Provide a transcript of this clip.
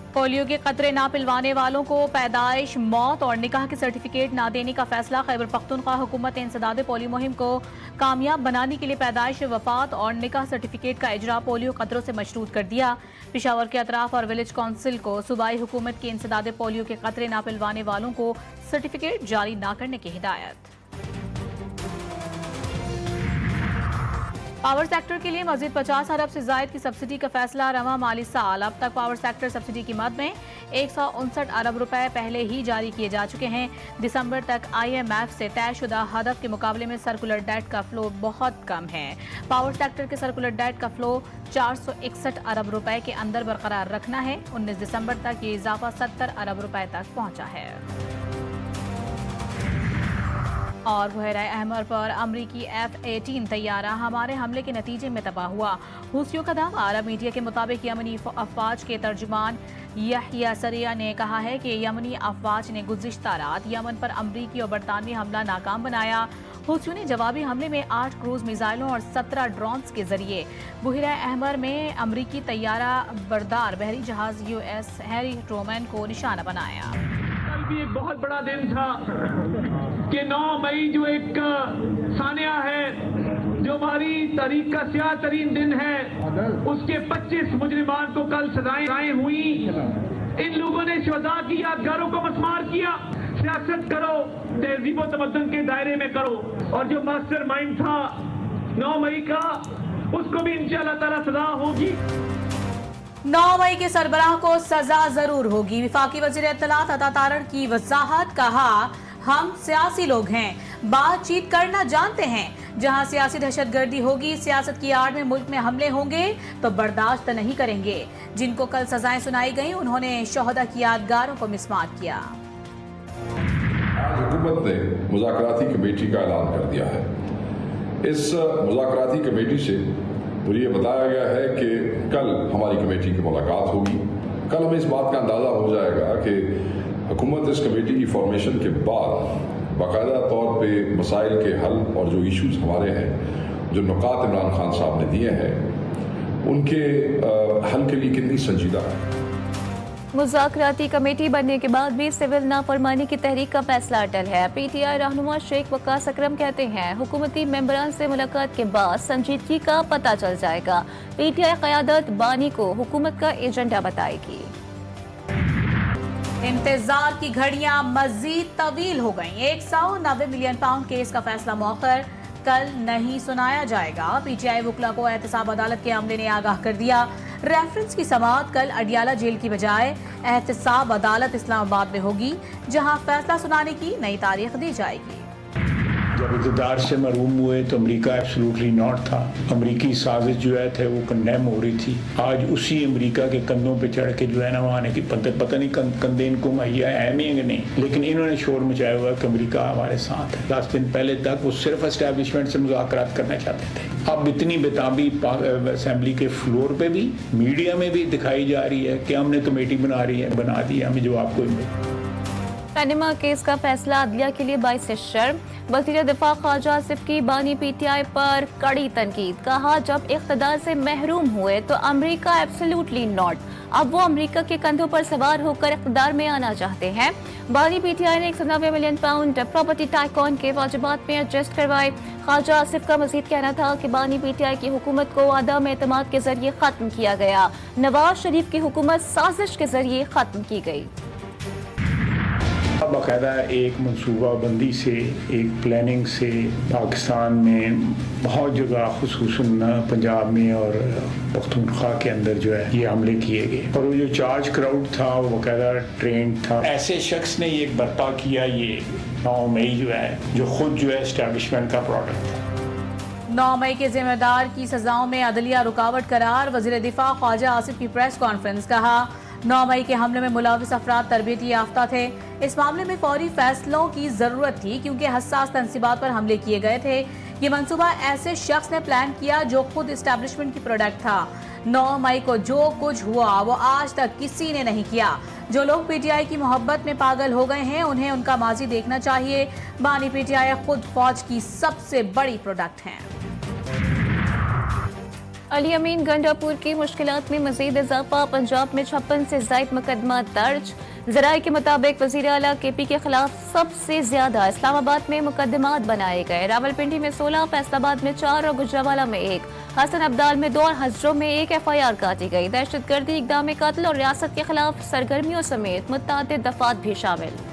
Polio के खतरे ना पिलवाने वालों को पैदाइश, मौत और निकाह के सर्टिफिकेट ना देने का फैसला। खैबर पख्तूनख्वा हुकूमत ने इंसदाद पोलियो मुहिम को कामयाब बनाने के लिए पैदाइश, वफात और निकाह सर्टिफिकेट का इजरा पोलियो खतरों से मशरूत कर दिया। पेशावर के अतराफ और विलेज काउंसिल को सूबाई हुकूमत की इंसदाद पोलियो के खतरे ना पिलवाने वालों को सर्टिफिकेट जारी ना करने की हिदायत। पावर सेक्टर के लिए मजीद 50 अरब से जायद की सब्सिडी का फैसला। रवां माली साल अब तक पावर सेक्टर सब्सिडी की मद में 159 अरब रुपए पहले ही जारी किए जा चुके हैं। दिसंबर तक IMF से तयशुदा हदफ के मुकाबले में सर्कुलर डेट का फ्लो बहुत कम है। पावर सेक्टर के सर्कुलर डेट का फ्लो 461 अरब रुपए के अंदर बरकरार रखना है। 19 दिसंबर तक ये इजाफा 70 अरब रुपए तक पहुंचा है। और बहरा अहमर पर अमरीकी F-18 तैयारा हमारे हमले के नतीजे में तबाह हुआ। हुसियों का दावा। अरब मीडिया के मुताबिक यमनी अफवाज के तर्जुमान यहया सरिया ने कहा है कि यमनी अफवाज ने गुज़िश्ता रात यमन पर अमरीकी और बरतानवी हमला नाकाम बनाया। हुसियों ने जवाबी हमले में 8 क्रूज मिसाइलों और 17 ड्रोन्स के जरिए बहरा अहमर में अमरीकी तैयारा बरदार बहरी जहाज US हैरी ट्रूमैन को निशाना बनाया। कल भी एक बहुत बड़ा दिन था कि 9 मई जो एक सानिया है, जो हमारी तारीख का स्याह तरीन दिन है, उसके 25 मुजरिमान को कल सजाएं हुई। इन लोगों ने शुहदा की यादगारों को मस्मार किया। सियासत करो, तहजीब व तमद्दुन के दायरे में करो, और जो मास्टर माइंड था 9 मई का, उसको भी इंशाअल्लाह ताला सजा होगी। 9 मई के सरबराह को सजा जरूर होगी। विफाकी वज़ीर इत्तलात अता तारण की वजाहत। कहा, हम सियासी लोग हैं, बातचीत करना जानते हैं। जहां सियासी दहशतगर्दी होगी, सियासत की आड़ में मुल्क में हमले होंगे तो बर्दाश्त नहीं करेंगे। जिनको कल सजाएं सुनाई गई, उन्होंने शोहदा की यादगारों को मिसमार किया। आज हुकूमत ने मुज़ाकराती कमेटी का ऐलान कर दिया है। इस मुज़ाकराती कमेटी से मुझे ये बताया गया है कि कल हमारी कमेटी की मुलाकात होगी। कल हमें इस बात का अंदाज़ा हो जाएगा कि हुकूमत इस कमेटी की फॉर्मेशन के बाद बाकायदा तौर पे मसाइल के हल और जो इश्यूज हमारे हैं, जो नुकात इमरान खान साहब ने दिए हैं, उनके हल के लिए कितनी संजीदा है। मुज़ाकराती कमेटी बनने के बाद भी सिविल नाफरमानी की तहरीक का फैसला अटल है। PTI रहनुमा शेख वकास अकरम कहते हैं, हुकूमती मेंबरान से मुलाकात के बाद संजीदगी का पता चल जाएगा। PTI क़यादत बानी को हुकूमत का एजेंडा बताएगी। इंतजार की घड़ियां मजीद तवील हो गईं। 190 मिलियन पाउंड केस का फैसला मौखर, कल नहीं सुनाया जाएगा। PTI वकला को एहतसाब अदालत के अमले ने आगाह कर दिया। रेफरेंस की समाअत कल अडियाला जेल की बजाय एहतसाब अदालत इस्लामाबाद में होगी, जहां फैसला सुनाने की नई तारीख दी जाएगी। जब इक़्तिदार से महरूम हुए तो अमेरिका एब्सोल्युटली नॉट था। अमेरिकी साजिश जो है थे वो कंडेम हो रही थी। आज उसी अमेरिका के कंधों पे चढ़ के जो है ना, वहाँ की पता नहीं कंधे इनको मुहैया है नहीं, लेकिन इन्होंने शोर मचाया हुआ कि अमेरिका हमारे साथ है। 10 दिन पहले तक वो सिर्फ एस्टेब्लिशमेंट से मुज़ाकरात करना चाहते थे। अब इतनी बेताबी असेंबली के फ्लोर पे भी, मीडिया में भी दिखाई जा रही है कि हमने कमेटी बना दी है, हमें जवाब कोई नहीं। पैनमा केस का फैसला अदलिया के लिए बाइस से शर्म। वज़ीर दिफा ख्वाजा आसिफ की बानी PTI पर कड़ी तनकीद। कहा, जब इख्तिदार से महरूम हुए तो अमेरिका एब्सोल्युटली नॉट। अब वो अमेरिका के कंधों पर सवार होकर इख्तिदार में आना चाहते हैं। बानी PTI ने 190 मिलियन पाउंड प्रॉपर्टी टाइकॉन के वाजिबात में एडजस्ट करवाए। ख्वाजा आसिफ का मजीद कहना था कि बानी PTI की हुकूमत को अदम एतमाद के जरिए खत्म किया गया। नवाज शरीफ की हुकूमत साजिश के जरिए खत्म की गई। बाकायदा एक मनसूबाबंदी से, एक प्लानिंग से पाकिस्तान में बहुत जगह, खुसूसन पंजाब में और पख्तूनख्वा के अंदर जो है ये हमले किए गए। और वो जो चार्ज क्राउड था वो बाकायदा ट्रेंड था। ऐसे शख्स ने ये बर्पा किया, ये 9 मई जो है, जो खुद जो है एस्टेब्लिशमेंट का प्रोडक्ट था। 9 मई के जिम्मेदार की सजाओं में अदलिया रुकावट करार। वज़ीर दिफा ख्वाजा आसिफ की प्रेस कॉन्फ्रेंस। कहा, 9 मई के हमले में मुलविस अफराद तरबियती याफ्ता थे। इस मामले में फौरी फैसलों की जरूरत थी क्योंकि हसास तंसीबात पर हमले किए गए थे। ये मंसूबा ऐसे शख्स ने प्लान किया जो खुद एस्टेब्लिशमेंट की प्रोडक्ट था। 9 मई को जो कुछ हुआ वो आज तक किसी ने नहीं किया। जो लोग PTI की मोहब्बत में पागल हो गए हैं, उन्हें उनका माजी देखना चाहिए। बानी PTI खुद फौज की सबसे बड़ी प्रोडक्ट हैं। अली अमीन गंडापुर की मुश्किलात में मजीद इजाफा, पंजाब में 56 से जायद मुकदमा दर्ज। जराये के मुताबिक वज़ीर आला KP के खिलाफ सबसे ज्यादा इस्लामाबाद में मुकदमात बनाए गए। रावलपिंडी में 16, फैसलाबाद में 4 और गुजरावाला में 1, हसन अब्दाल में 2 और हजरों में 1 FIR काटी गई। दहशतगर्दी, इक़दाम कत्ल और रियासत के खिलाफ सरगर्मियों समेत मुतअद्दिद दफात भी शामिल।